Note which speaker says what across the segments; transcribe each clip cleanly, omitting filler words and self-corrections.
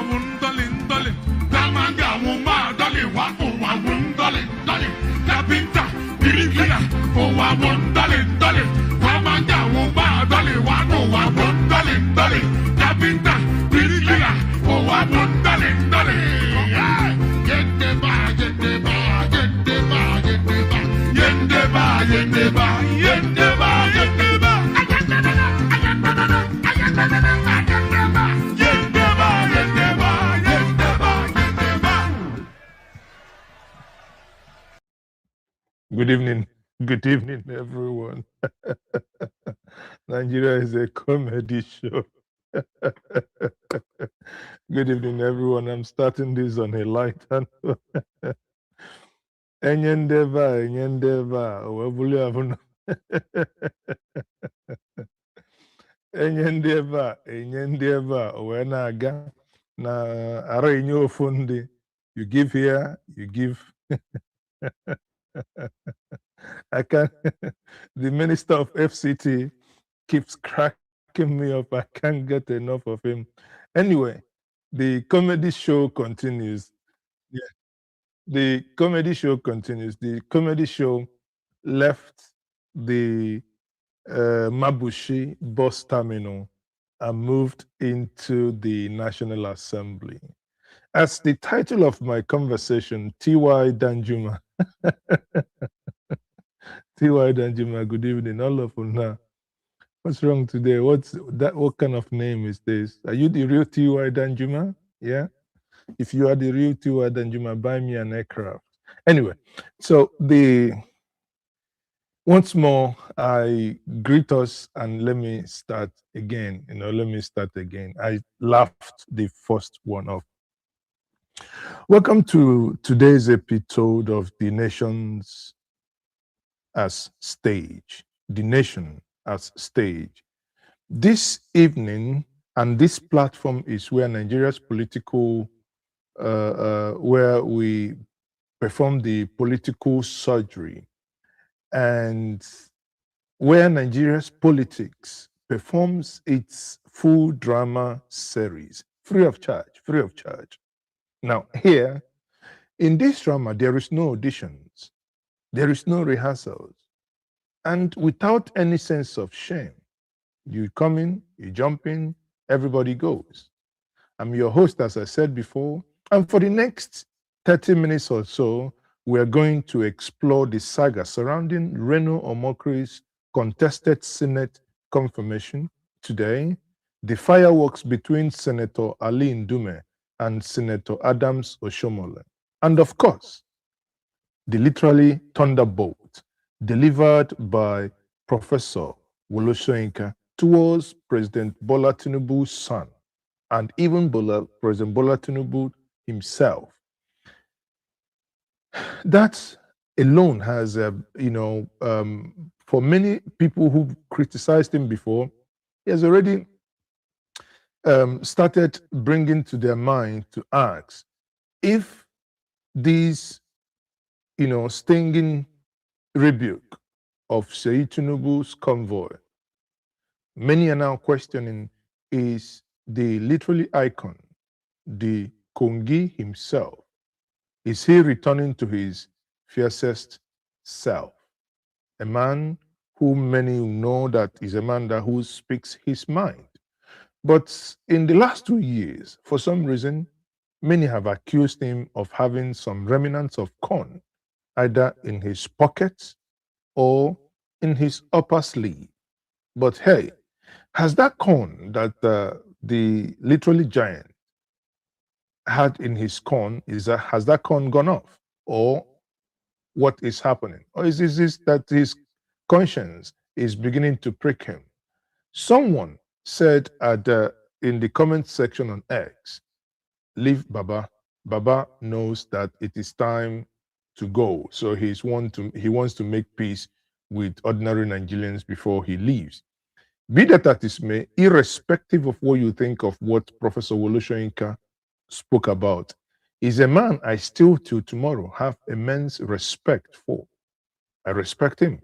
Speaker 1: wundolindoli. Tamanga wuma doli wa wundolindoli. Kapinta birikila wa wundolindoli. Tamanga wuma doli wa wundolindoli. Kapinta birikila wa wundolindoli. Yendeba, yendeba, yendeba, yendeba. Yendeba, yendeba, yendeba, yendeba. Good evening, everyone. Nigeria is a comedy show. Good evening, everyone. I'm starting this on a light note. Enyendeva, webuli avuna. Enyendeva, wenaga na ara inyo fundi. You give here, you give. I can't. The Minister of FCT keeps cracking me up. I can't get enough of him. Anyway, the comedy show continues. Yeah, the comedy show continues. The comedy show left the Mabushi bus terminal and moved into the National Assembly. As the title of my conversation, T.Y. Danjuma. T.Y. Danjuma, good evening, all of you now. What's wrong today? What kind of name is this? Are you the real T.Y. Danjuma? Yeah? If you are the real T.Y. Danjuma, buy me an aircraft. Anyway, so once more, I greet us and let me start again. Let me start again. I laughed the first one off. Welcome to today's episode of The Nations as Stage. The Nation as Stage. This evening, and this platform is where Nigeria's political, where we perform the political surgery, and where Nigeria's politics performs its full drama series, free of charge, free of charge. Now, here, in this drama, there is no auditions, there is no rehearsals, and without any sense of shame. You come in, you jump in, everybody goes. I'm your host, as I said before, and for the next 30 minutes or so, we are going to explore the saga surrounding Reno Omokri's contested Senate confirmation today, the fireworks between Senator Ali Ndume and Senator Adams Oshiomhole, and of course, the literally thunderbolt delivered by Professor Soyinka towards President Bola Tinubu's son, and even President Bola Tinubu himself. That alone has, for many people who criticized him before, he has already started bringing to their mind to ask if these, stinging rebuke of Seyi Tinubu's convoy, many are now questioning, is the literally icon, the Kongi himself, is he returning to his fiercest self? A man who many know that is a man that who speaks his mind. But in the last 2 years, for some reason, many have accused him of having some remnants of corn, either in his pockets or in his upper sleeve. But hey, has that corn that the literally giant had in his corn, has that corn gone off? Or what is happening? Or is this that his conscience is beginning to prick him? Someone said in the comment section on X, leave Baba. Baba knows that it is time to go. So he wants to make peace with ordinary Nigerians before he leaves. Be that as it may, irrespective of what you think of what Professor Soyinka spoke about, is a man I still till tomorrow have immense respect for. I respect him.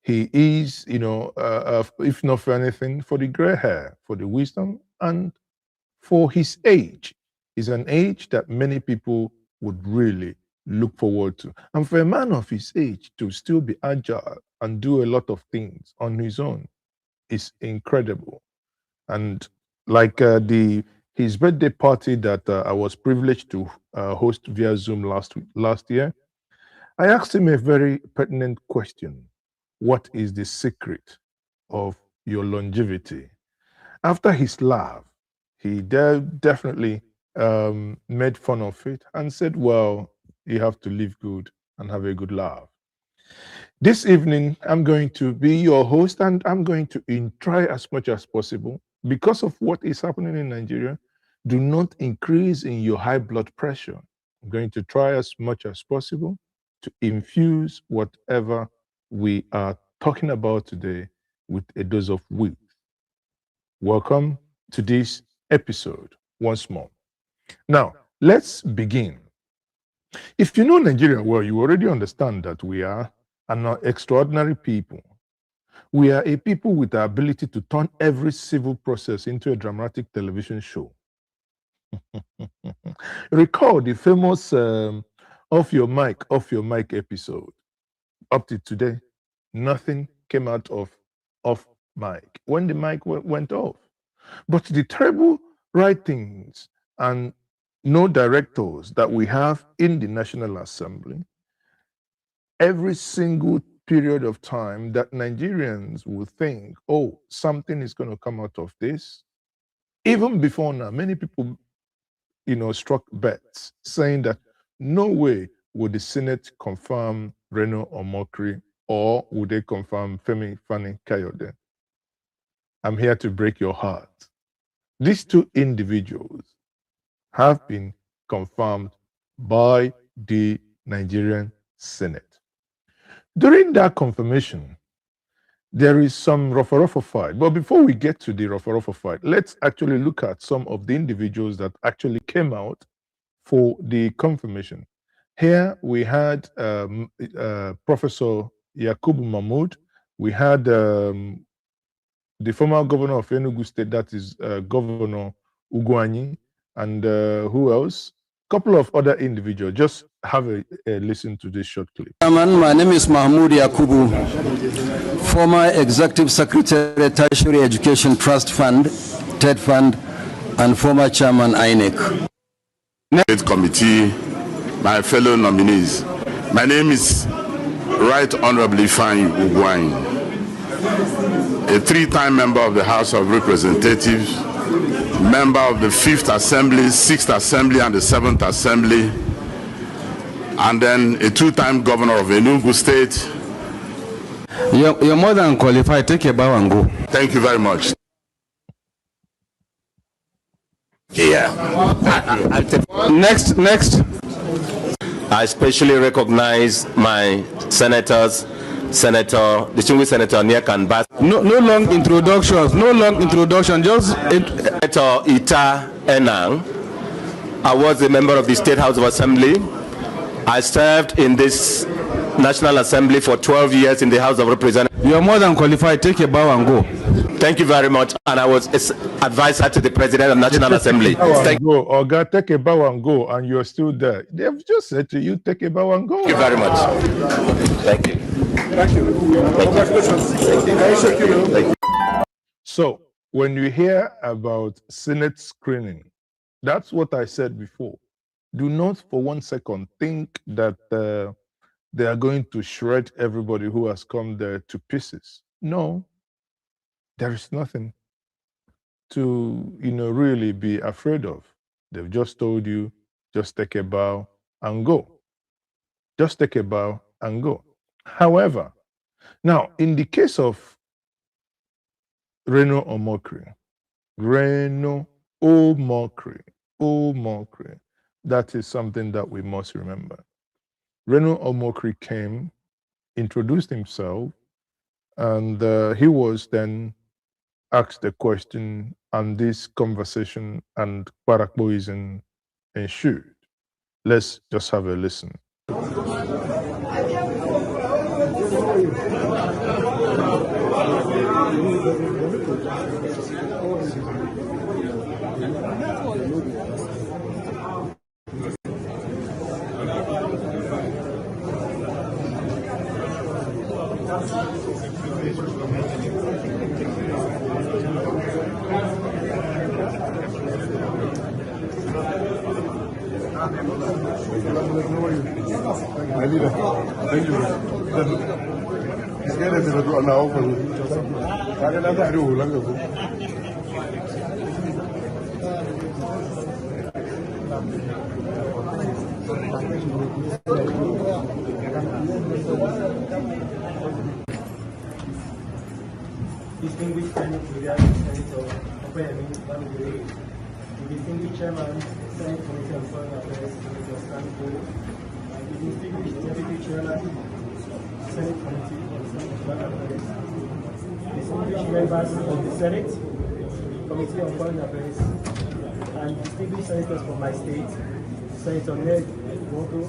Speaker 1: He is, if not for anything, for the gray hair, for the wisdom, and for his age. is an age that many people would really look forward to. And for a man of his age to still be agile and do a lot of things on his own is incredible. And like his birthday party that I was privileged to host via Zoom last year, I asked him a very pertinent question. What is the secret of your longevity? After his laugh, he definitely made fun of it and said, well, you have to live good and have a good laugh. This evening, I'm going to be your host and I'm going to try as much as possible. Because of what is happening in Nigeria, do not increase in your high blood pressure. I'm going to try as much as possible to infuse whatever we are talking about today with a dose of wit. Welcome to this episode once more. Now, let's begin. If you know Nigeria well, you already understand that we are an extraordinary people. We are a people with the ability to turn every civil process into a dramatic television show. Recall the famous off your mic episode. Up to today, nothing came out of off mic when the mic went off. But the terrible writings and no directors that we have in the National Assembly, every single period of time that Nigerians will think, oh, something is going to come out of this. Even before now, many people, struck bets saying that no way would the Senate confirm Reno Omokri or would they confirm Femi Fani-Kayode. I'm here to break your heart. These two individuals have been confirmed by the Nigerian Senate. During that confirmation, there is some rough fight. But before we get to the rough fight, let's actually look at some of the individuals that actually came out for the confirmation. Here we had Professor Yakubu Mahmood. We had the former governor of Enugu State, that is Governor Ugwanyi, and who else? A couple of other individuals. Just have a listen to this short clip.
Speaker 2: My name is Mahmoud Yakubu, former Executive Secretary, Tertiary Education Trust Fund, TED Fund, and former Chairman INEC.
Speaker 3: State Committee, my fellow nominees. My name is Right Honorable Ifeanyi Ugwanyi, a three-time member of the House of Representatives, member of the 5th Assembly, 6th Assembly, and the 7th Assembly, and then a two-time governor of Enugu State.
Speaker 2: You're more than qualified. Take your bow and go.
Speaker 3: Thank you very much. Yeah.
Speaker 2: Next.
Speaker 4: I especially recognize my senators, distinguished Senator Niek Bas.
Speaker 2: No long introduction. Just
Speaker 4: Senator Ita Enang. I was a member of the State House of Assembly. I served in this National Assembly for 12 years in the House of Representatives.
Speaker 2: You're more than qualified. Take your bow and go.
Speaker 4: Thank you very much. And I was advisor to the President of the National Assembly.
Speaker 1: Go, Oga, take a bow and go, and you're still there. They've just said to you, take a bow and go.
Speaker 4: Thank you very much. Thank you.
Speaker 1: Thank you. Congratulations. Thank you. So, when you hear about Senate screening, that's what I said before. Do not for 1 second think that they are going to shred everybody who has come there to pieces. No, there is nothing to really be afraid of. They've just told you, just take a bow and go. Just take a bow and go. However, now in the case of Reno Omokri, that is something that we must remember. Reno Omokri came, introduced himself, and he was then asked a question, and this conversation and parakboism ensued. Let's just have a listen.
Speaker 5: Distinguished Senator, distinguished Chairman, Senate Committee on Foreign Affairs, Senator Stanford, distinguished Deputy Chairman, Senate Committee on Foreign Affairs, distinguished members of the Senate Committee on Foreign Affairs, and distinguished senators from my state, Senator Ned Woko,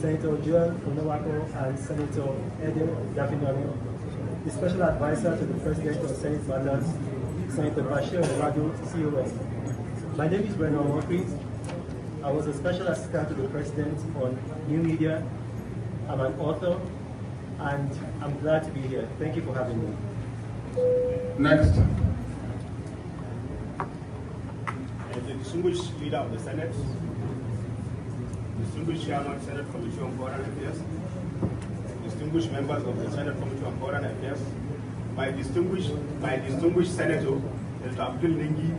Speaker 5: Senator Joel Onowako, and Senator Eden Dafinano, the Special Advisor to the President of Senate Matters, Senator Bashir Rado, COS. My name is Reno Omokri. I was a Special Assistant to the President on New Media. I'm an author, and I'm glad to be here. Thank you for having me.
Speaker 6: Next.
Speaker 7: As the distinguished leader of the Senate, distinguished Chairman, Senate Committee on Foreign Affairs, distinguished members of the Senate Committee on Foreign Affairs, my distinguished Senator, Mr. Abdul Nengi,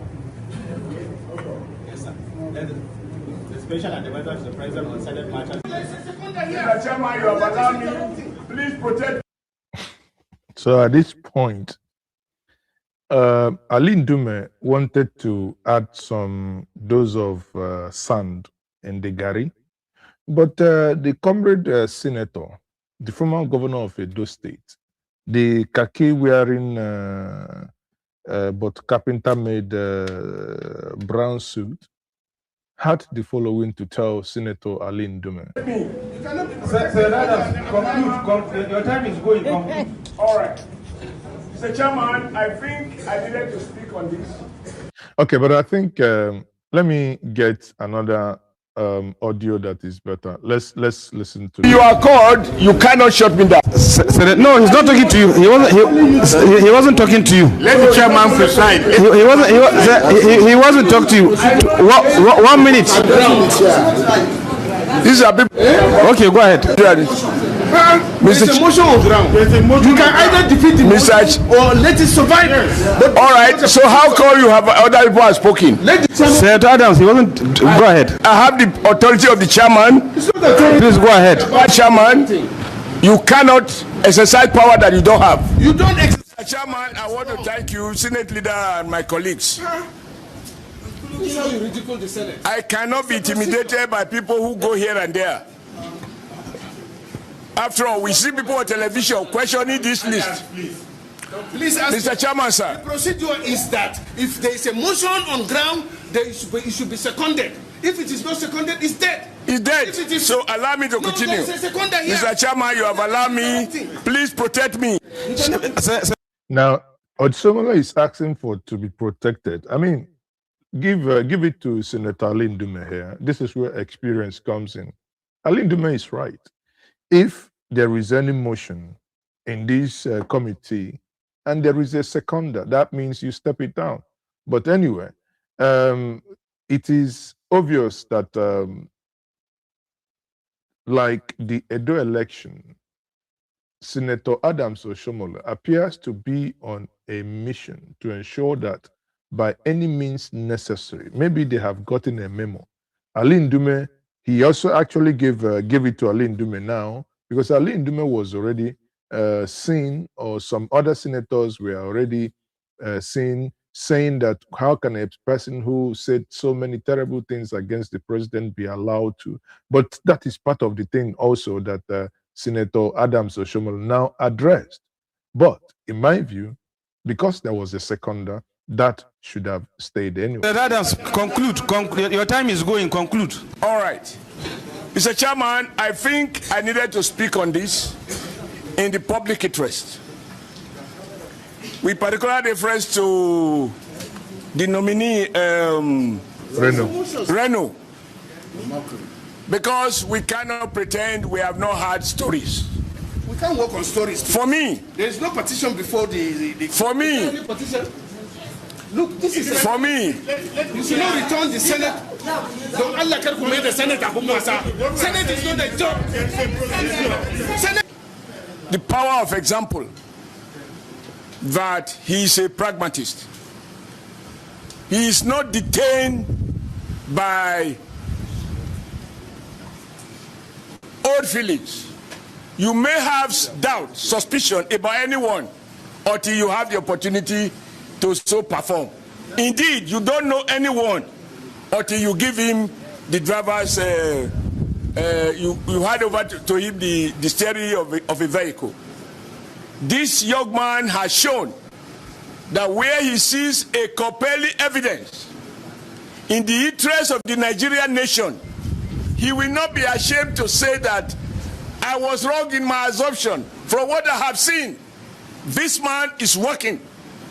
Speaker 7: yes, sir. The Special Advisor to the President on Senate Matters.
Speaker 6: Mr. Chairman, you have allowed me. Please protect.
Speaker 1: So at this point, Ali Ndume wanted to add some dose of sand in the gari, but the comrade senator, the former governor of Edo State, the khaki-wearing but carpenter-made brown suit, had the following to tell Senator Ali Ndume.
Speaker 6: Conclude. Your time is going. Conclude. All right. Mr. Chairman, I think I needed to speak on this.
Speaker 1: Okay, but I think let me get another audio that is better. Let's listen to.
Speaker 6: You are called. You cannot shut me down.
Speaker 8: No, he's not talking to you. He wasn't talking to you.
Speaker 6: Let the chairman preside.
Speaker 8: He wasn't talking to you. 1 minute.
Speaker 6: These are people.
Speaker 8: Okay, go ahead.
Speaker 6: Mr. Motion on ground. You can either defeat the motion or let it survive. All right. So how come you have other people have spoken?
Speaker 8: Senator Adams, he wasn't. Go ahead.
Speaker 6: I have the authority of the chairman.
Speaker 8: Please go ahead.
Speaker 6: Chairman, you cannot exercise power that you don't have.
Speaker 7: You don't exercise.
Speaker 6: Chairman, I want to thank you, Senate leader, and my colleagues.
Speaker 7: You know you ridicule the Senate.
Speaker 6: I cannot be intimidated by people who go here and there. After all, we see people on television questioning this list.
Speaker 7: Please ask
Speaker 6: Mr. Chairman, sir.
Speaker 7: The procedure is that if there is a motion on ground, it should be seconded. If it is not seconded, it's dead.
Speaker 6: It's dead. So allow me to continue. Mr. Chairman, you have allowed me. Please protect me.
Speaker 1: Now, Oshiomhole is asking for to be protected. I mean, give it to Senator Ali Ndume here. This is where experience comes in. Ali Ndume is right. If there is any motion in this committee and there is a seconder, that means you step it down. But anyway, it is obvious that like the Edo election, Senator Adams Oshiomhole appears to be on a mission to ensure that by any means necessary, maybe they have gotten a memo. Ali Ndume, he also actually gave it to Ali Ndume now, because Ali Ndume was already seen, or some other senators were already seen, saying that how can a person who said so many terrible things against the president be allowed to? But that is part of the thing also that Senator Adams Oshiomhole now addressed. But in my view, because there was a seconder, that should have stayed anyway.
Speaker 8: Senator Adams, conclude. Your time is going. Conclude.
Speaker 6: All right. Mr. Chairman, I think I needed to speak on this in the public interest. With particular reference to the nominee, Reno. Because we cannot pretend we have not had stories.
Speaker 7: We can't work on stories.
Speaker 6: For me.
Speaker 7: There is no petition before the
Speaker 6: for me.
Speaker 7: Look, this is
Speaker 6: for me.
Speaker 7: You should not return the Senate.
Speaker 6: Don Allah kar ku mai da Senate abun wasa. Senate is not a joke. The power of example that he is a pragmatist. He is not detained by old feelings. You may have doubt, suspicion about anyone until you have the opportunity to so perform. Indeed, you don't know anyone until you give him the driver's, you hand over to him the steering of a vehicle. This young man has shown that where he sees a compelling evidence in the interest of the Nigerian nation, he will not be ashamed to say that I was wrong in my assumption. From what I have seen, this man is working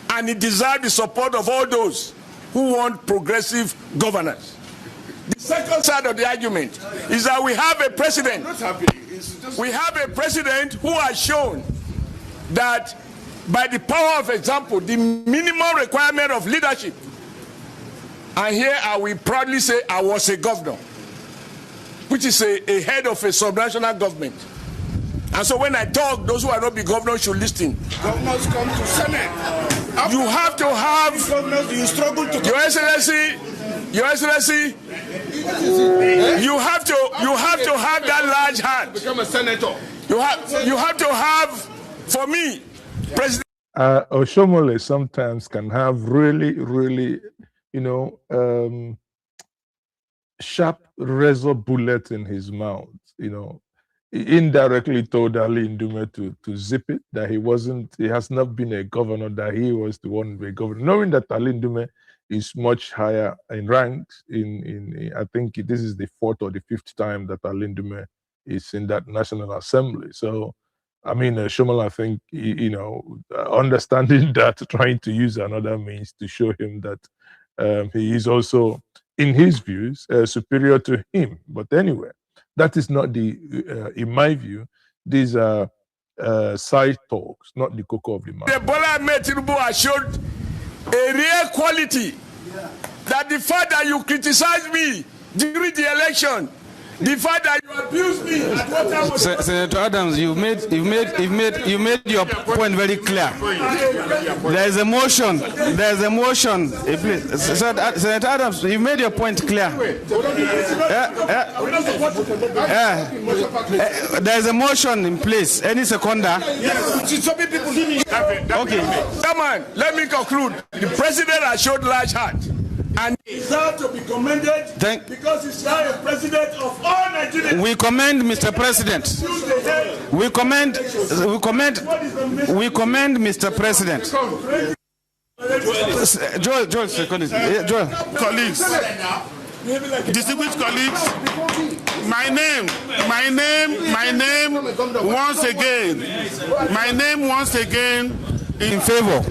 Speaker 6: and he deserves the support of all those who want progressive governance. The second side of the argument is that we have a president. We have a president who has shown that by the power of example, the minimum requirement of leadership, and here I will proudly say I was a governor, which is a head of a subnational government. And so when I talk, those who are not be governors should listen.
Speaker 9: Governors come to Senate.
Speaker 6: You have to have,
Speaker 9: Governors, you struggle to
Speaker 6: Your Excellency, you have to have that large heart.
Speaker 9: become a senator.
Speaker 6: You have to have, for me, President.
Speaker 1: Oshiomhole sometimes can have really, sharp razor bullet in his mouth. He indirectly told Ali Ndume to zip it, that he has not been a governor, that he was the one to be a governor, knowing that Ali Ndume is much higher in ranks. I think this is the 4th or the 5th time that Ali Ndume is in that National Assembly. So, I mean, Oshiomhole, I think, understanding that, trying to use another means to show him that he is also, in his views, superior to him. But anyway, that is not in my view, these are side talks, not the cocoa of the matter.
Speaker 6: Bola Ahmed Tinubu has showed a real quality, that the fact that you criticized me during the election, the fact that you abused me at what time was
Speaker 8: Senator Adams, you made your point very clear. There is a motion. Please, Senator Adams, you made your point clear. There is a motion in place. Any seconder?
Speaker 6: Okay. Come on, let me conclude. The president has showed large heart, and he deserves to be commended because he's now a president of all Nigerians.
Speaker 8: We commend Mr. President. We commend Mr. President. Joel.
Speaker 9: Colleagues, distinguished colleagues, my name once again in favor.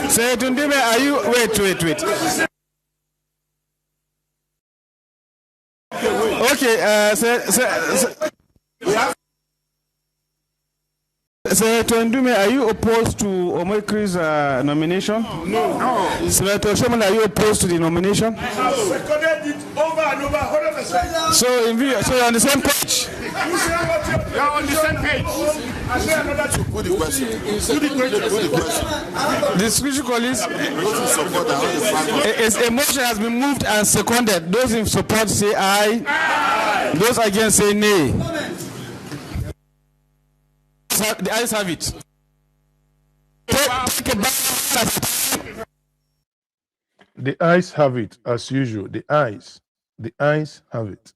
Speaker 8: Say to Ndume, are you wait. Okay, Senator Ndume, are you opposed to Omokri's nomination?
Speaker 9: No.
Speaker 8: Senator Oshiomhole, are you opposed to the nomination?
Speaker 6: I have seconded it over and over 100%.
Speaker 8: So you're on the same page.
Speaker 9: You are on the same page.
Speaker 6: I say another two.
Speaker 9: Put the question.
Speaker 8: Distinguished colleagues, a motion has been moved and seconded. Those in support say aye. Those against say nay. The ayes have it.
Speaker 1: The ayes have it, as usual. The ayes have it.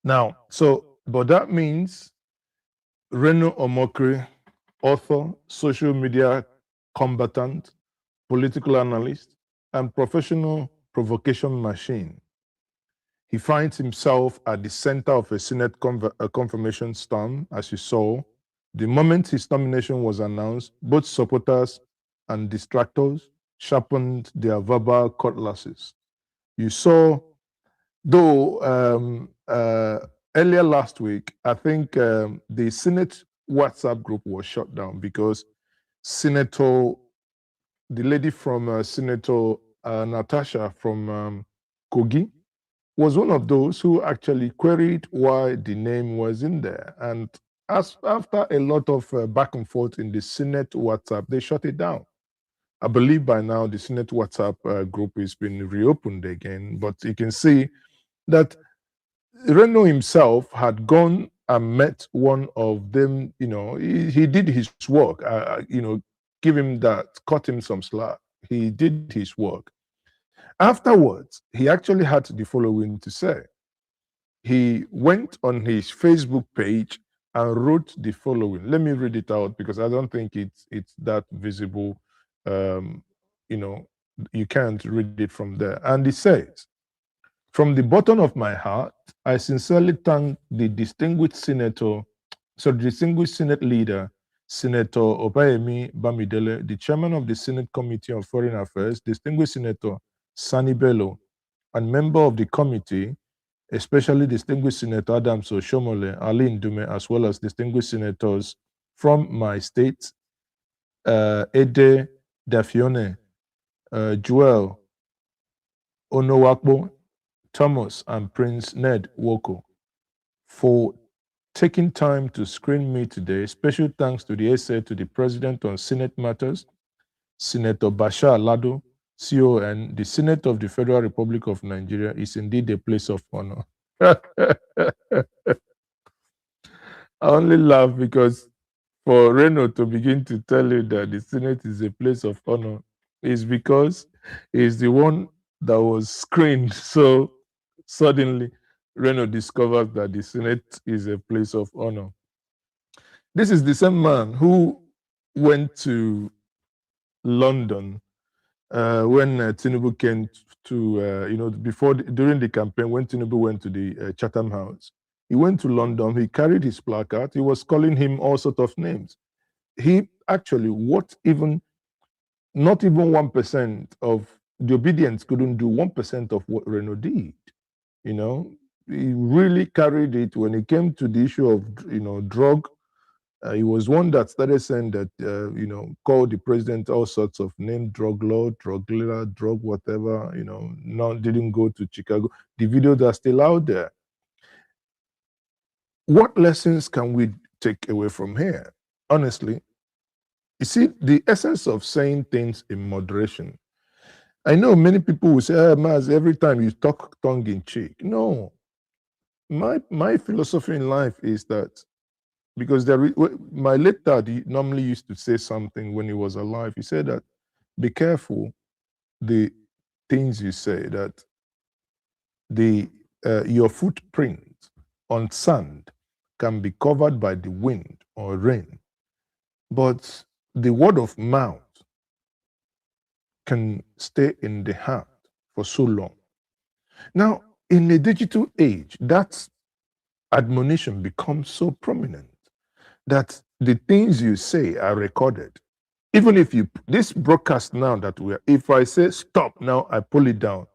Speaker 1: Now, but that means Reno Omokri, author, social media combatant, political analyst, and professional provocation machine. He finds himself at the center of a Senate confirmation storm, as you saw. The moment his nomination was announced, both supporters and distractors sharpened their verbal cutlasses. You saw, though, earlier last week, I think the Senate WhatsApp group was shut down because the lady from Senator Natasha from Kogi, was one of those who actually queried why the name was in there. And after a lot of back and forth in the Senate WhatsApp, they shut it down. I believe by now the Senate WhatsApp group has been reopened again, but you can see that Reno himself had gone and met one of them. He did his work. Give him that, cut him some slack. He did his work. Afterwards, he actually had the following to say. He went on his Facebook page and wrote the following. Let me read it out because I don't think it's that visible. You can't read it from there. And he says, "From the bottom of my heart, I sincerely thank the distinguished Senate leader, Senator Opayemi Bamidele, the chairman of the Senate Committee on Foreign Affairs, distinguished Senator Sani Bello, and member of the committee, especially distinguished Senator Adams Oshiomhole, Ali Ndume, as well as distinguished senators from my state, Ede Dafione, Joel Onowakbo, Thomas, and Prince Ned Woko, for taking time to screen me today. Special thanks to the essay to the President on Senate Matters, Senator Bashar Lado, CON. The Senate of the Federal Republic of Nigeria is indeed a place of honor." I only laugh because for Reno to begin to tell you that the Senate is a place of honor is because he's the one that was screened. So suddenly, Reno discovers that the Senate is a place of honor. This is the same man who went to London when Tinubu came to, during the campaign, when Tinubu went to the Chatham House. He went to London, he carried his placard, he was calling him all sorts of names. He actually, not even 1% of the obedience couldn't do 1% of what Reno did. He really carried it when it came to the issue of, drug. He was one that started saying that, called the president all sorts of names, drug lord, drug dealer, drug whatever, now didn't go to Chicago. The videos are still out there. What lessons can we take away from here? Honestly, you see, the essence of saying things in moderation. I know many people will say, Maazi, every time you talk tongue in cheek. No. My philosophy in life is that, because my late dad normally used to say something when he was alive. He said that, be careful the things you say, that your footprint on sand can be covered by the wind or rain, but the word of mouth can stay in the heart for so long. Now, in a digital age, that admonition becomes so prominent that the things you say are recorded. Even if this broadcast now if I say stop now, I pull it down,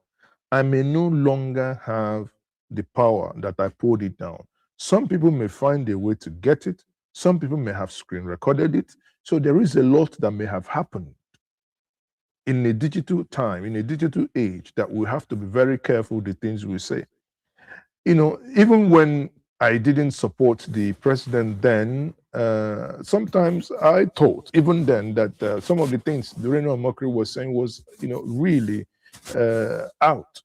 Speaker 1: I may no longer have the power that I pulled it down. Some people may find a way to get it. Some people may have screen recorded it. So there is a lot that may have happened in a digital time, in a digital age, that we have to be very careful the things we say. Even when I didn't support the president then, sometimes I thought, even then, that some of the things Reno Omokri was saying was, really out.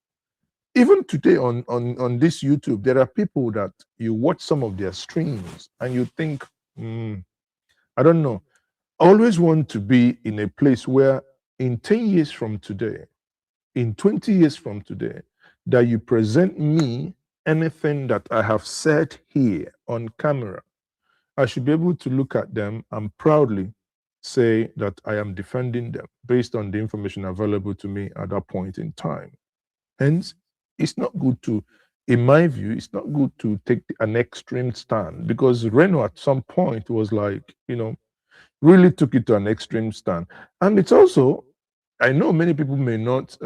Speaker 1: Even today on this YouTube, there are people that you watch some of their streams and you think, I don't know. I always want to be in a place where in 10 years from today, in 20 years from today, that you present me anything that I have said here on camera, I should be able to look at them and proudly say that I am defending them based on the information available to me at that point in time. Hence, it's not good to, in my view, it's not good to take an extreme stand, because Reno at some point was like, really took it to an extreme stand. And it's also, I know many people may not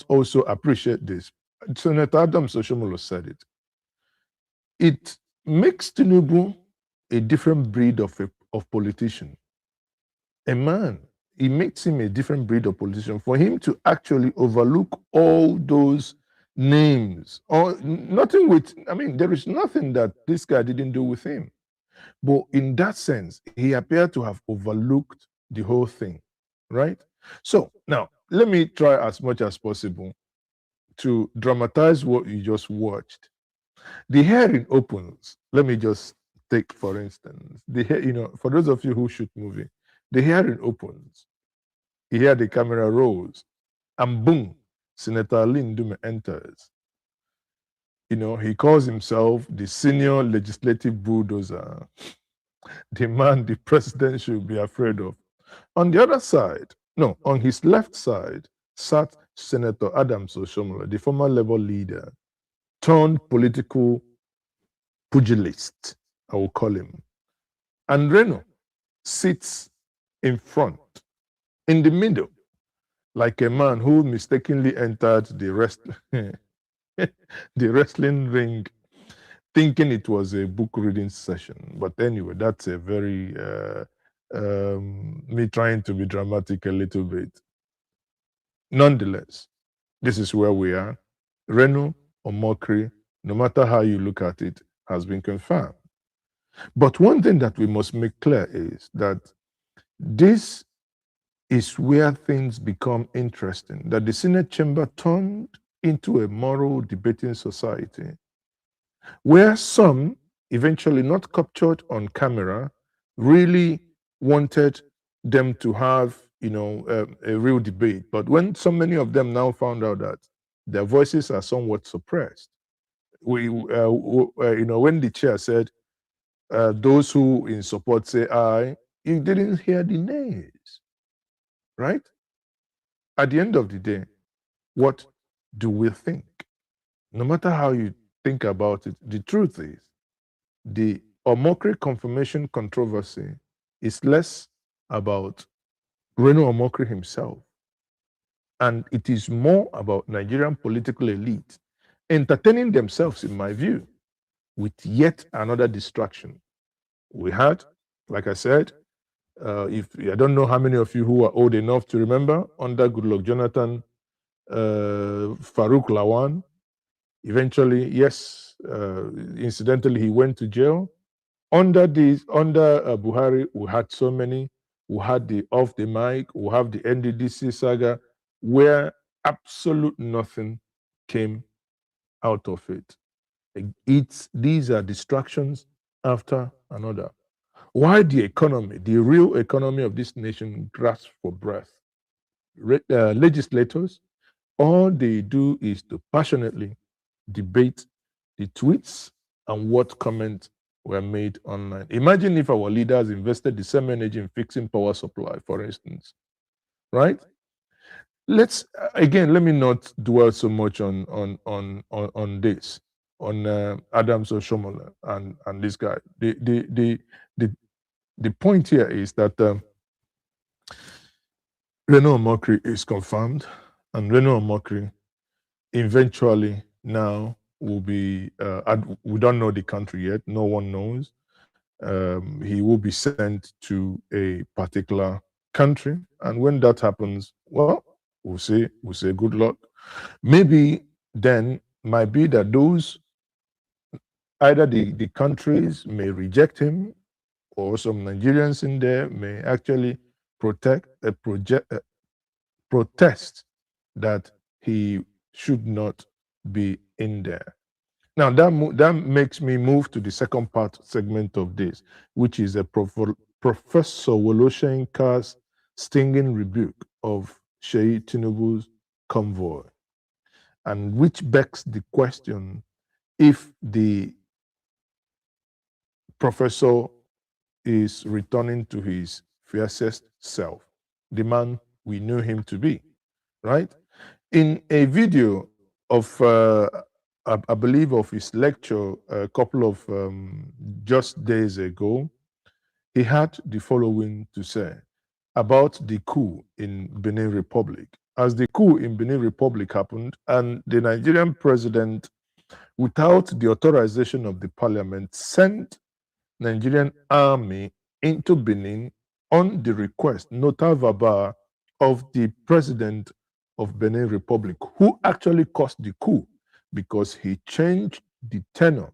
Speaker 1: also appreciate this. Senator Adams Oshiomhole said it. It makes Tinubu a different breed of politician. A man, it makes him a different breed of politician. For him to actually overlook all those names, or nothing with, I mean, there is nothing that this guy didn't do with him. But in that sense, he appeared to have overlooked the whole thing, right? So now, let me try as much as possible to dramatize what you just watched. The hearing opens. Let me just take, for instance, for those of you who shoot movie, the hearing opens. You hear the camera rolls, and boom, Senator Ndume enters. He calls himself the senior legislative bulldozer, the man the president should be afraid of. On the other side, no, on his left side, sat Senator Oshiomhole, the former Labour leader, turned political pugilist, I will call him. And Reno sits in front, in the middle, like a man who mistakenly entered the wrestling ring, thinking it was a book reading session. But anyway, that's a very me trying to be dramatic a little bit. Nonetheless, this is where we are. Reno Omokri, no matter how you look at it, has been confirmed. But one thing that we must make clear is that this is where things become interesting, that the Senate chamber turned into a moral debating society, where some, eventually not captured on camera, really wanted them to have, a real debate. But when so many of them now found out that their voices are somewhat suppressed, when the chair said, those who in support say aye, you didn't hear the nays, right? At the end of the day, what do we think? No matter how you think about it, the truth is the Omokri confirmation controversy is less about Reno Omokri himself, and it is more about Nigerian political elite entertaining themselves, in my view, with yet another distraction. We had, like I said, I don't know how many of you who are old enough to remember, under Goodluck Jonathan, Farouk Lawan, eventually, yes, incidentally, he went to jail. Under Buhari, we had so many. We had the off the mic, we have the NDDC saga, where absolute nothing came out of it. These are distractions after another. Why the economy, the real economy of this nation, grasps for breath? Legislators, all they do is to passionately debate the tweets and what comments were made online. Imagine if our leaders invested the same energy in fixing power supply, for instance, right? Let me not dwell so much on this, on Adams Oshiomhole and this guy. The point here is that Reno Omokri is confirmed, and Reno Omokri eventually now will be, we don't know the country yet, no one knows. He will be sent to a particular country, and when that happens, well, we'll say good luck. Maybe then might be that those, either the countries may reject him, or some Nigerians in there may actually protest that he should not be in there. Now that makes me move to the second segment of this, which is a Professor Soyinka's stinging rebuke of Seyi Tinubu's convoy, and which begs the question if the professor is returning to his fiercest self, the man we knew him to be, right? In a video of, I believe, of his lecture a couple of just days ago, he had the following to say about the coup in Benin Republic. As the coup in Benin Republic happened, and the Nigerian president, without the authorization of the parliament, sent Nigerian army into Benin on the request, nota verbal, of the president of Benin Republic, who actually caused the coup because he changed the tenure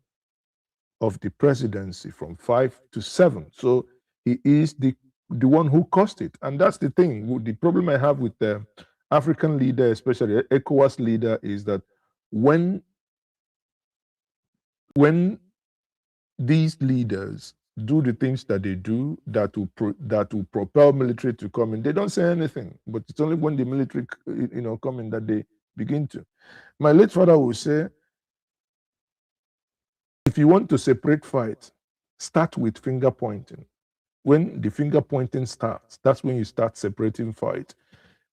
Speaker 1: of the presidency from 5 to 7. So he is the one who caused it. And that's the thing. The problem I have with the African leader, especially ECOWAS leader, is that when these leaders do the things that they do that will propel military to come in, they don't say anything. But it's only when the military come in that they begin to. My late father would say, if you want to separate fights, start with finger pointing. When the finger pointing starts, that's when you start separating fight.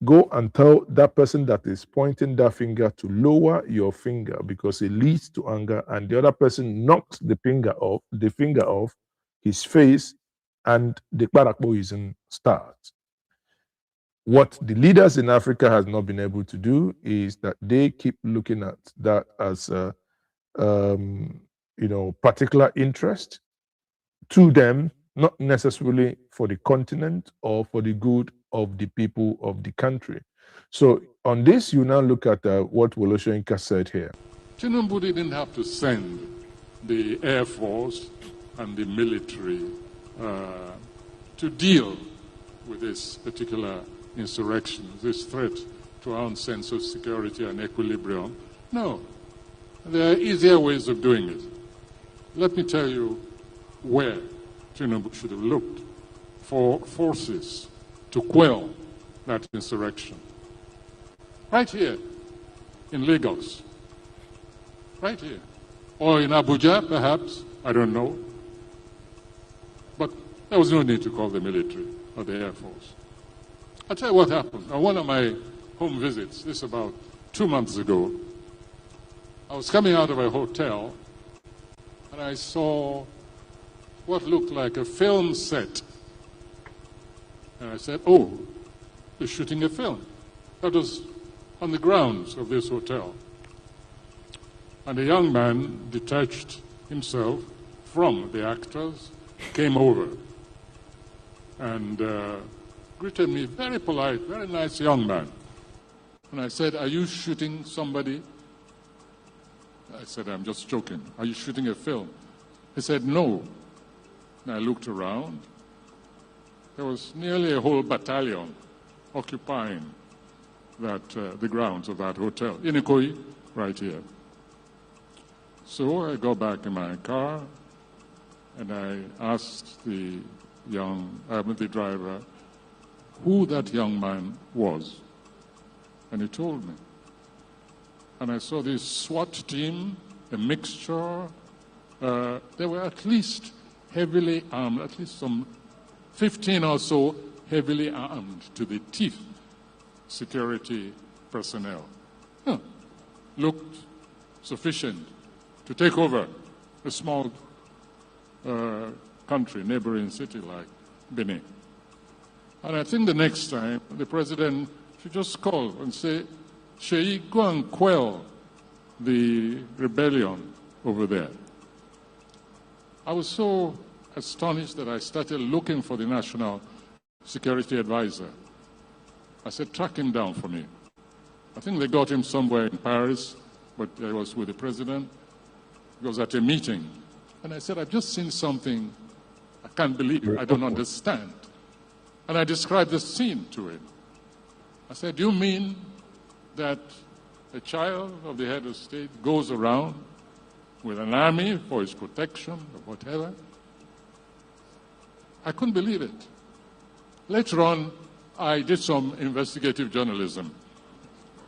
Speaker 1: Go and tell that person that is pointing that finger to lower your finger because it leads to anger, and the other person knocks the finger off his face, and the Kparakboism starts. What the leaders in Africa has not been able to do is that they keep looking at that as a particular interest to them, not necessarily for the continent or for the good of the people of the country. So on this, you now look at what Wole Soyinka said here.
Speaker 10: Tinubu didn't have to send the Air Force and the military to deal with this particular insurrection, this threat to our own sense of security and equilibrium. No, there are easier ways of doing it. Let me tell you where Tinubu should have looked for forces to quell that insurrection. Right here in Lagos, right here, or in Abuja perhaps, I don't know. But there was no need to call the military or the Air Force. I'll tell you what happened. On one of my home visits, this about 2 months ago, I was coming out of a hotel and I saw what looked like a film set. And I said, oh, they're shooting a film. That was on the grounds of this hotel. And a young man detached himself from the actors, came over and greeted me, very polite, very nice young man. And I said, are you shooting somebody? I said, I'm just joking. Are you shooting a film? He said, no. And I looked around. There was nearly a whole battalion occupying the grounds of that hotel, in Ikoyi, right here. So I got back in my car and I asked the driver who that young man was. And he told me. And I saw this SWAT team, a mixture. They were at least heavily armed, at least some 15 or so heavily armed to the teeth security personnel. Looked sufficient to take over a small country, neighboring city like Benin. And I think the next time the president should just call and say, Seyi, go and quell the rebellion over there. I was so astonished that I started looking for the National Security Advisor. I said, track him down for me. I think they got him somewhere in Paris, but I was with the president. He was at a meeting. And I said, I've just seen something I can't believe it. I don't understand. And I described the scene to him. I said, do you mean that a child of the head of state goes around with an army for his protection or whatever? I couldn't believe it. Later on, I did some investigative journalism.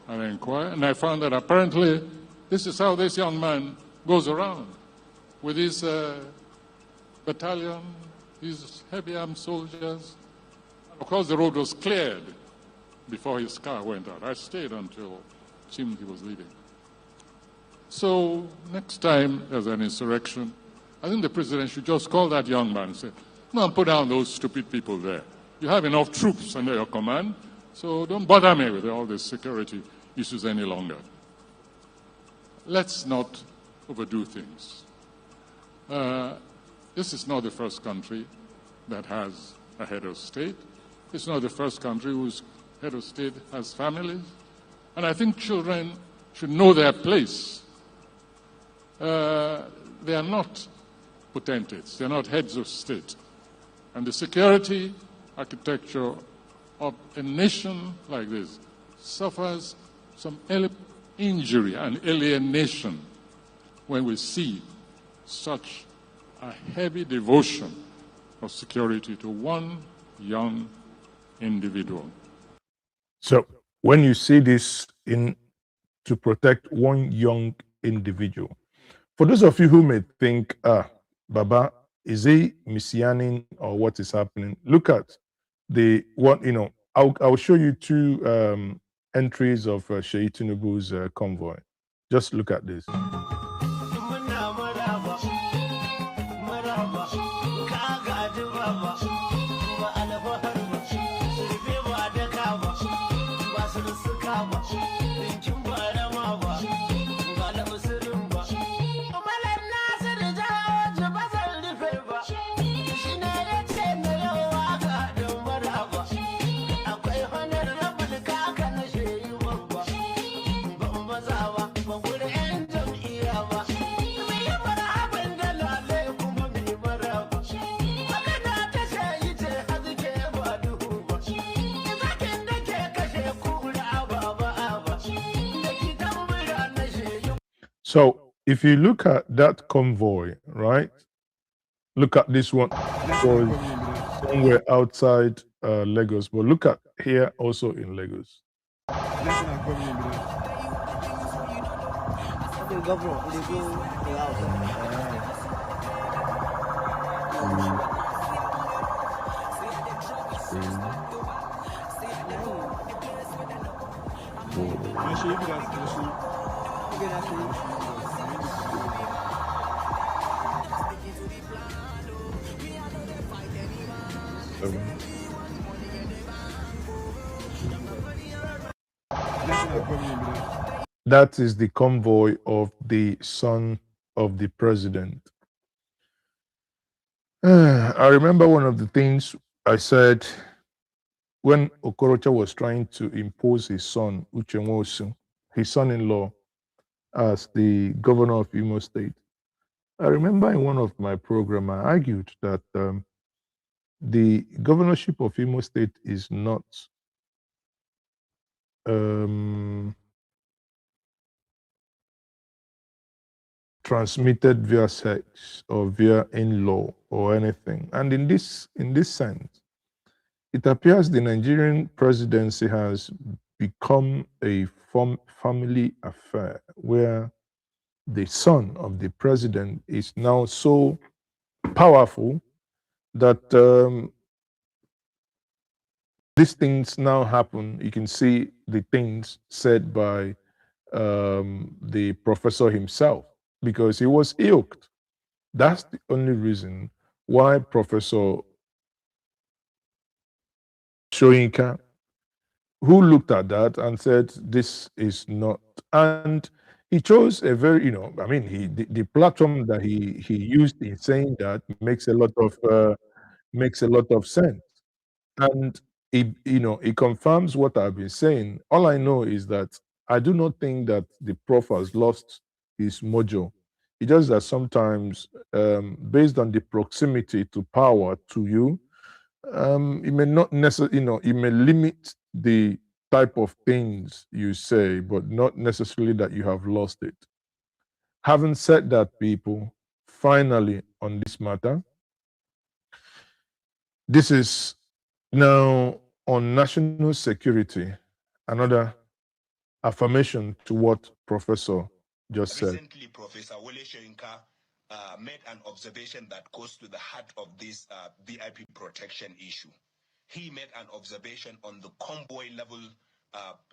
Speaker 10: And I inquired, and I found that apparently this is how this young man goes around with his battalion, his heavy armed soldiers. Of course, the road was cleared before his car went out. I stayed until it seemed he was leaving. So next time there's an insurrection, I think the president should just call that young man and say, "Come on, put down those stupid people there. You have enough troops under your command, so don't bother me with all these security issues any longer." Let's not overdo things. This is not the first country that has a head of state. It's not the first country whose head of state has families. And I think children should know their place. They are not potentates. They are not heads of state. And the security architecture of a nation like this suffers some injury and alienation when we see such a heavy devotion of security to one young individual.
Speaker 1: So when you see this in to protect one young individual, for those of you who may think, Baba, is he messianing or what is happening? Look at I'll show you two entries of Seyi Tinubu's convoy. Just look at this. So if you look at that convoy, right? Look at this one was somewhere outside Lagos, but look at here also in Lagos. That is the convoy of the son of the president. I remember one of the things I said when Okorocha was trying to impose his son, Uchenwosu, his son-in-law, as the governor of Imo State. I remember in one of my programs, I argued that the governorship of Imo State is not transmitted via sex or via in-law or anything. And in this sense, it appears the Nigerian presidency has become a family affair where the son of the president is now so powerful that these things now happen. You can see the things said by the professor himself, because he was yoked. That's the only reason why Professor Soyinka, who looked at that and said, this is not, and he chose a very, the platform that he used in saying that makes a lot of sense. And it confirms what I've been saying. All I know is that I do not think that the prof has lost his mojo. It's just that sometimes, based on the proximity to power to you, it may not necessarily, it may limit the type of things you say, but not necessarily that you have lost it. Having said that, people, finally on this matter, this is now on national security, another affirmation to what Professor just said.
Speaker 11: Recently, Professor Soyinka made an observation that goes to the heart of this VIP protection issue. He made an observation on the convoy level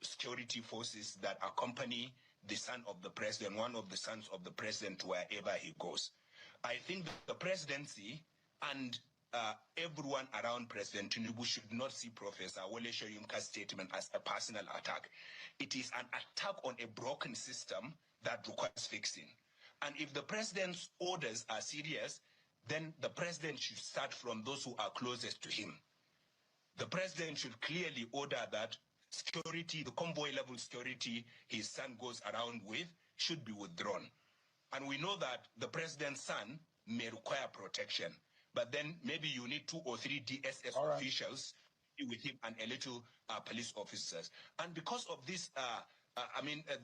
Speaker 11: security forces that accompany the son of the president, one of the sons of the president, wherever he goes. I think the presidency and everyone around President Tinubu should not see Professor Soyinka's statement as a personal attack. It is an attack on a broken system that requires fixing. And if the president's orders are serious, then the president should start from those who are closest to him. the president should clearly order that security, the convoy level security his son goes around with, should be withdrawn. And we know that the president's son may require protection, but then maybe you need 2 or 3 DSS officials with him and a little police officers. And because of this,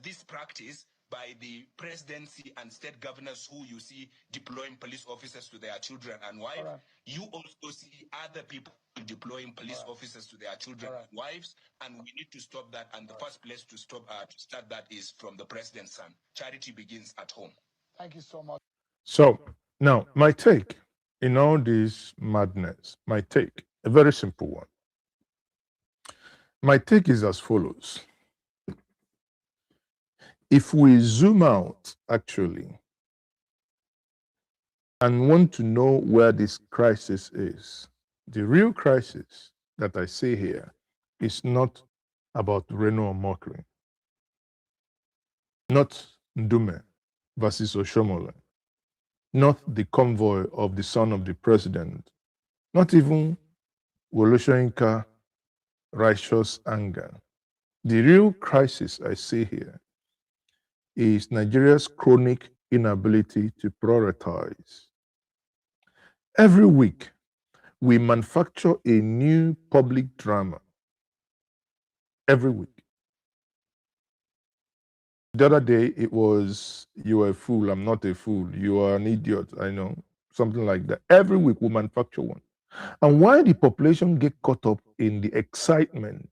Speaker 11: this practice by the presidency and state governors who you see deploying police officers to their children and wives, you also see other people deploying police officers to their children and wives, and we need to stop that. And the first place to start that is from the president's son. Charity begins at home.
Speaker 12: Thank you so much.
Speaker 1: So now my take in all this madness, my take, a very simple one. My take is as follows. If we zoom out, actually, and want to know where this crisis is, the real crisis that I see here is not about Reno Omokri, not Ndume versus Oshiomhole, not the convoy of the son of the president, not even Soyinka righteous anger. The real crisis I see here is Nigeria's chronic inability to prioritize. Every week, we manufacture a new public drama. Every week. The other day, it was, you are a fool, I'm not a fool, you are an idiot, I know, something like that. Every week, we manufacture one. And while the population get caught up in the excitement,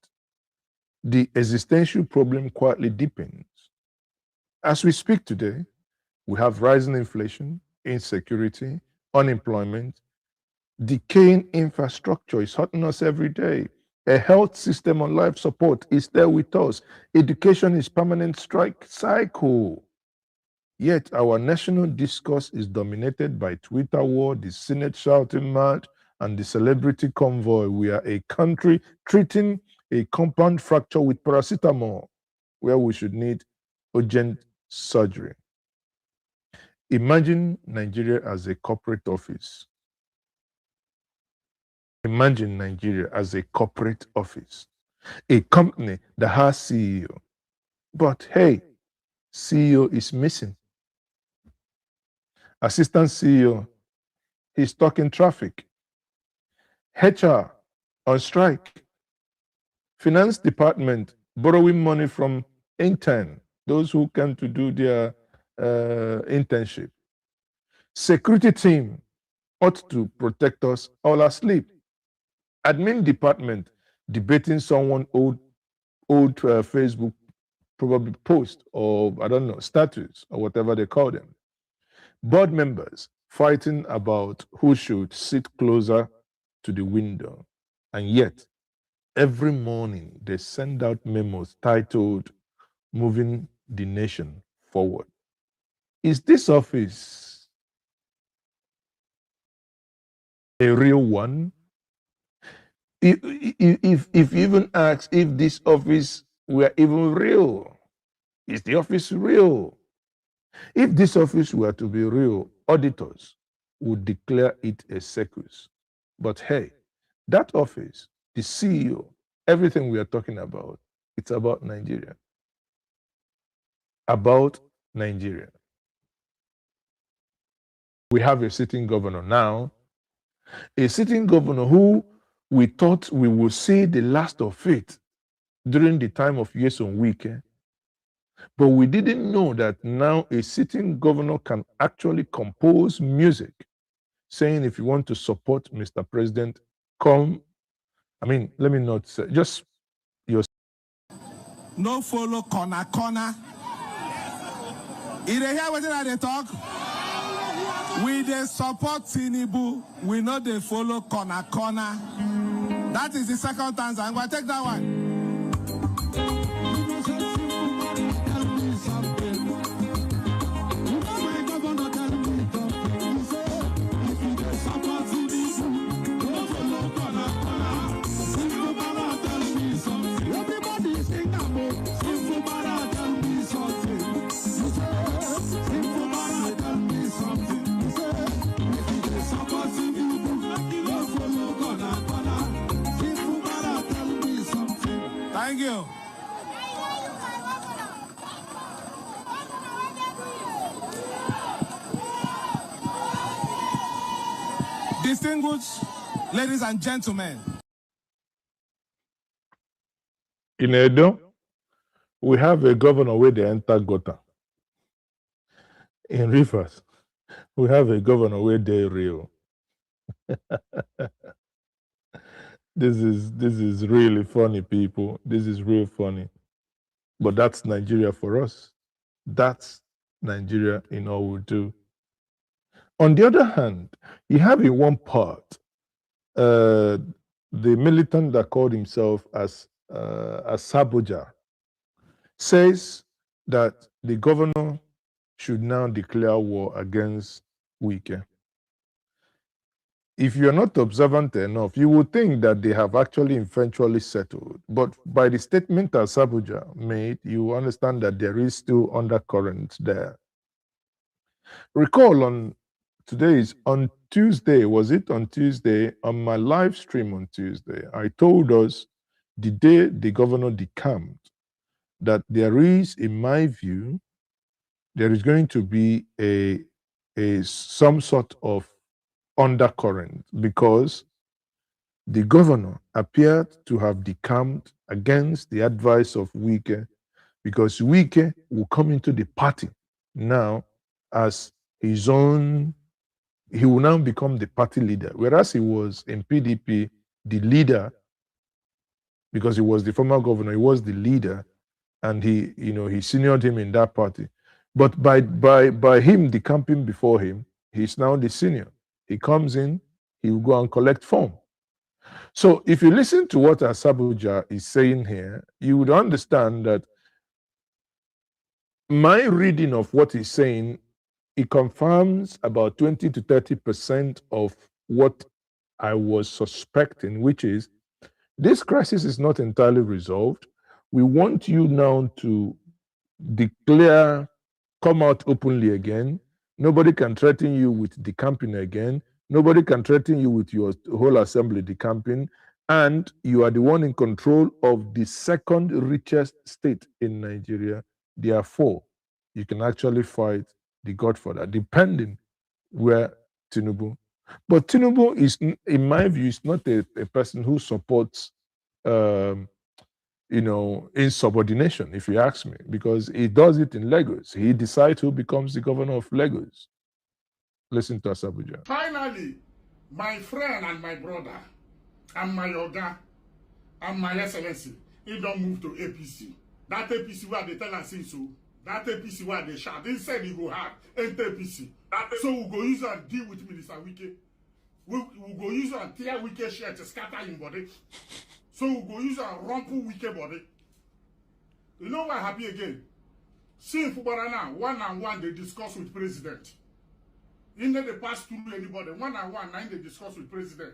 Speaker 1: the existential problem quietly deepens. As we speak today, we have rising inflation, insecurity, unemployment, decaying infrastructure is hurting us every day. A health system on life support is there with us. Education is permanent strike cycle. Yet our national discourse is dominated by Twitter war, the Senate shouting match, and the celebrity convoy. We are a country treating a compound fracture with paracetamol, where we should need urgent surgery. Imagine Nigeria as a corporate office. Imagine Nigeria as a corporate office, a company that has CEO. But hey, CEO is missing. Assistant CEO, he's stuck in traffic. HR on strike. Finance department borrowing money from intern, those who came to do their internship. Security team ought to protect us all asleep. Admin department debating someone old Facebook probably post or I don't know, status or whatever they call them. Board members fighting about who should sit closer to the window. And yet, every morning they send out memos titled Moving the Nation Forward. Is this office a real one? If you even ask if this office were even real, is the office real? If this office were to be real, auditors would declare it a circus. But hey, that office, the CEO, everything we are talking about, it's about Nigeria. About Nigeria. We have a sitting governor now, a sitting governor who we thought we would see the last of it during the time of Nyesom Wike. But we didn't know that now a sitting governor can actually compose music saying if you want to support Mr. President, come. I mean, let me not say, just your.
Speaker 13: No follow corner. You hear what they talk? We dey support Tinubu. We know they follow corner. That is the second time. I'm going to take that one. Distinguished ladies and gentlemen.
Speaker 1: In Edo, we have a governor where they enter gutter. In Rivers, we have a governor where they real. This is really funny, people. This is real funny. But that's Nigeria for us. That's Nigeria in all we do. On the other hand, you have in one part the militant that called himself as Saboja says that the governor should now declare war against Wike. If you're not observant enough, you would think that they have actually eventually settled. But by the statement that Saboja made, you understand that there is still undercurrent there. Recall on Tuesday, was it on Tuesday, on my live stream on Tuesday, I told us the day the governor decamped that there is, in my view, there is going to be some sort of undercurrent because the governor appeared to have decamped against the advice of Wike because Wike will come into the party now as his own, he will now become the party leader, whereas he was in PDP, the leader, because he was the former governor, he was the leader, and he seniored him in that party. But by him decamping before him, he's now the senior. He comes in, he will go and collect form. So if you listen to what Saboja is saying here, you would understand that my reading of what he's saying, it confirms about 20 to 30% of what I was suspecting, which is this crisis is not entirely resolved. We want you now to declare, come out openly again. Nobody can threaten you with decamping again. Nobody can threaten you with your whole assembly decamping. And you are the one in control of the second richest state in Nigeria. Therefore, you can actually fight the Godfather, depending where Tinubu. But Tinubu is, in my view, is not a person who supports, insubordination, if you ask me, because he does it in Lagos. He decides who becomes the governor of Lagos. Listen to Saboja.
Speaker 9: Finally, my friend and my brother, and my Oga, and my excellency, he don't move to APC. That APC where they tell us so. That APC where they shout. They said he go hard. Enter APC. So we go use and deal with Minister Wike. We go use and tear Wike shirt to scatter him body. So we go use and rumple Wike body. You know what happy again? See Fubara now, one-on-one they discuss with president. In there they pass through anybody. One-on-one, now they discuss with president.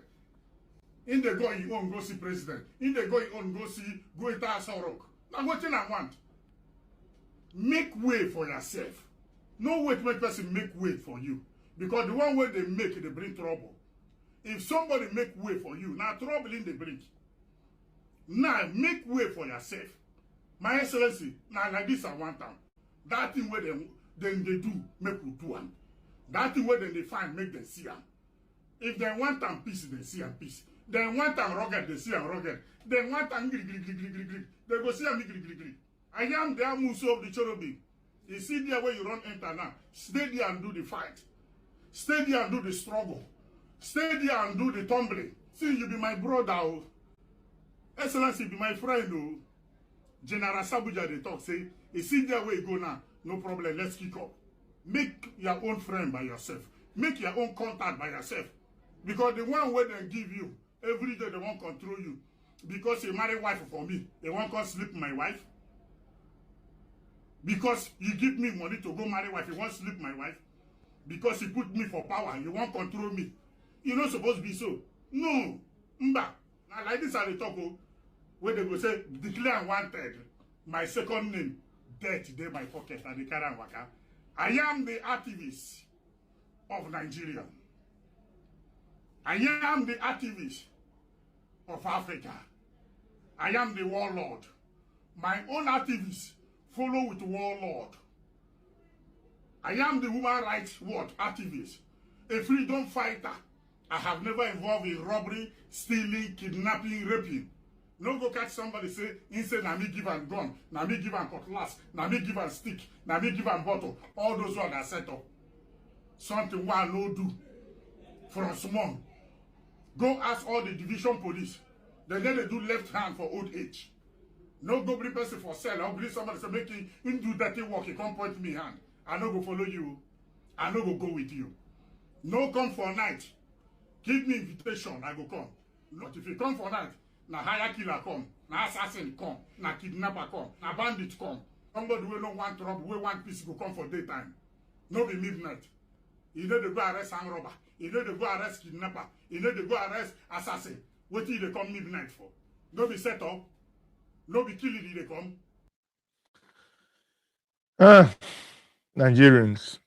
Speaker 9: In they go you own go see president. In they go you own go see go into Asorok. Now what thing I want? Make way for yourself. No way to make person make way for you. Because the one way they make, they bring trouble. If somebody make way for you, now trouble in the bring. Now make way for yourself. My excellency, now like this I want them. That thing where they do, make we do one. That thing where they find, make them see them. If they want them peace, they see them peace. They want them rugged, they see them rugged. They want them grig. They go see them grig. I am the Muso of the cherubim. You see there where you run enter now. Stay there and do the fight. Stay there and do the struggle. Stay there and do the tumbling. See, you be my brother. Oh. Excellency, be my friend. Oh. General Saboja, they talk, say, you see there where you go now. No problem, let's kick up. Make your own friend by yourself. Make your own contact by yourself. Because the one where they give you, every day they won't control you. Because you marry wife for me, they won't come sleep with my wife. Because you give me money to go marry wife, you won't sleep my wife. Because you put me for power, you won't control me. You're not supposed to be so. No. Mba. Now like this are the talk where they go say, declare wanted. My second name, death in my pocket and the carry waka. I am the activist of Nigeria. I am the activist of Africa. I am the warlord. My own activists follow with warlord. I am the human rights activist, a freedom fighter, I have never involved in robbery, stealing, kidnapping, raping. No go catch somebody say, na me give am gun, na me give am cutlass, na me give am stick, na me give am bottle. All those ones are set up. Something I no do from small. Go ask all the division police. They do left hand for old age. No go bring person for sale. I'll bring somebody say make him do dirty work. He come point me hand. I no go follow you. I no go with you. No come for night. Give me invitation. I go come. But if you come for night, na hire killer come, na assassin come, na kidnapper come, na bandit come. Somebody will no want trouble, we want peace go come for daytime. No be midnight. You know they go arrest armed robber. You know they go arrest kidnapper. You know they go arrest assassin. What till they come midnight for? No be set up. No be killing they come.
Speaker 1: Nigerians,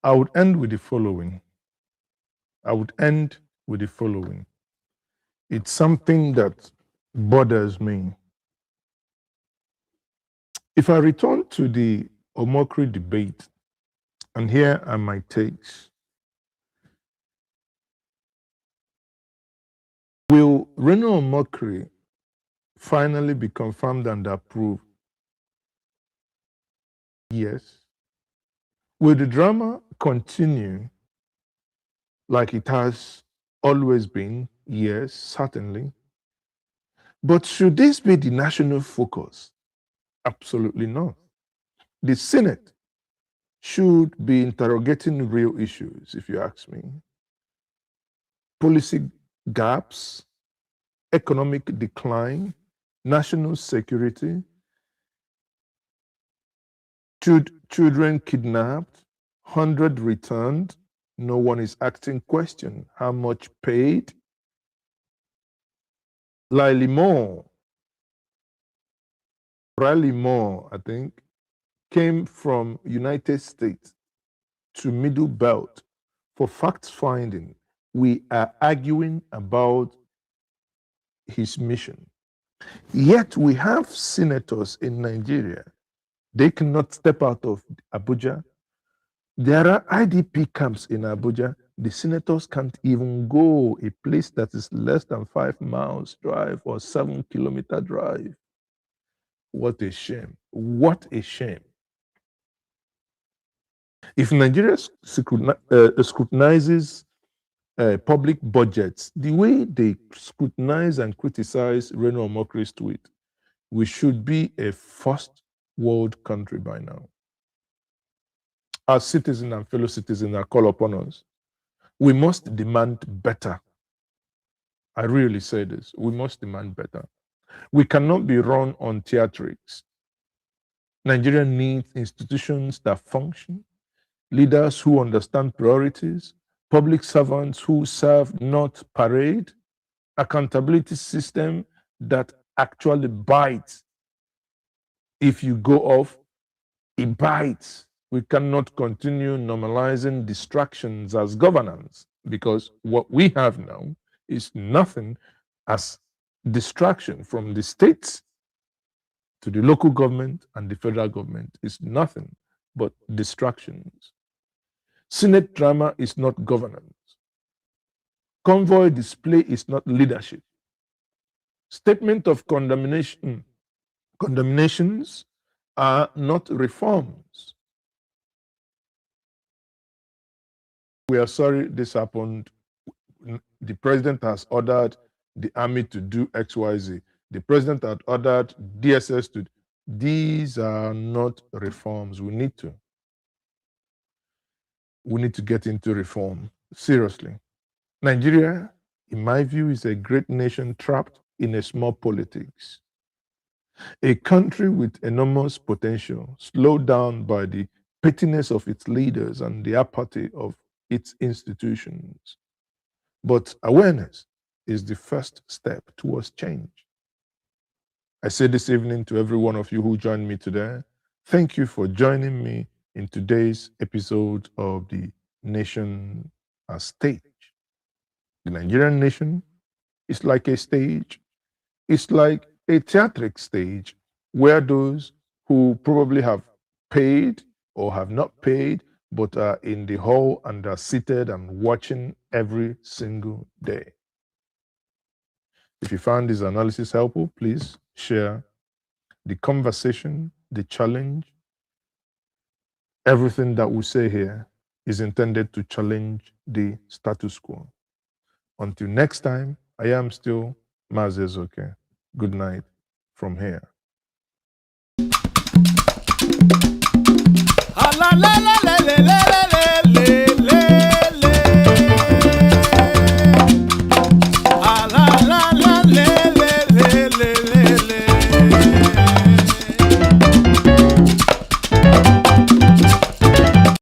Speaker 1: I would end with the following. It's something that bothers me. If I return to the Omokri debate, and here are my takes. Will Reno Omokri finally be confirmed and approved? Yes. Will the drama continue like it has always been? Yes, certainly. But should this be the national focus? Absolutely not. The Senate should be interrogating real issues, if you ask me. Policy gaps, economic decline, national security, children kidnapped, 100 returned, no one is asking question. How much paid? Riley Moore, I think, came from United States to Middle Belt for fact finding. We are arguing about his mission. Yet we have senators in Nigeria. They cannot step out of Abuja. There are IDP camps in Abuja. The senators can't even go a place that is less than 5 miles drive or 7-kilometer drive. What a shame. What a shame. If Nigeria scrutinizes public budgets the way they scrutinize and criticize Reno Omokri's tweet, we should be a first world country by now. As citizens and fellow citizens are called upon us, we must demand better. I really say this. We must demand better. We cannot be run on theatrics. Nigeria needs institutions that function, leaders who understand priorities, public servants who serve, not parade, accountability system that actually bites. If you go off, it bites. We cannot continue normalizing distractions as governance, because what we have now is nothing as distraction from the states to the local government and the federal government is nothing but distractions. Senate drama is not governance. Convoy display is not leadership. Statement of condemnations are not reforms. We are sorry this happened. The president has ordered the army to do XYZ. The president had ordered DSS to. These are not reforms. We need to get into reform. Seriously. Nigeria, in my view, is a great nation trapped in a small politics. A country with enormous potential, slowed down by the pettiness of its leaders and the apathy of its institutions. But awareness is the first step towards change. I say this evening to every one of you who joined me today, thank you for joining me in today's episode of the Nation as Stage. The Nigerian nation is like a stage. It's like a theatric stage where those who probably have paid or have not paid but are in the hall and are seated and watching every single day. If you found this analysis helpful, please share the conversation, the challenge. Everything that we say here is intended to challenge the status quo. Until next time, I am still Maazi Ezeoke. Good night from here.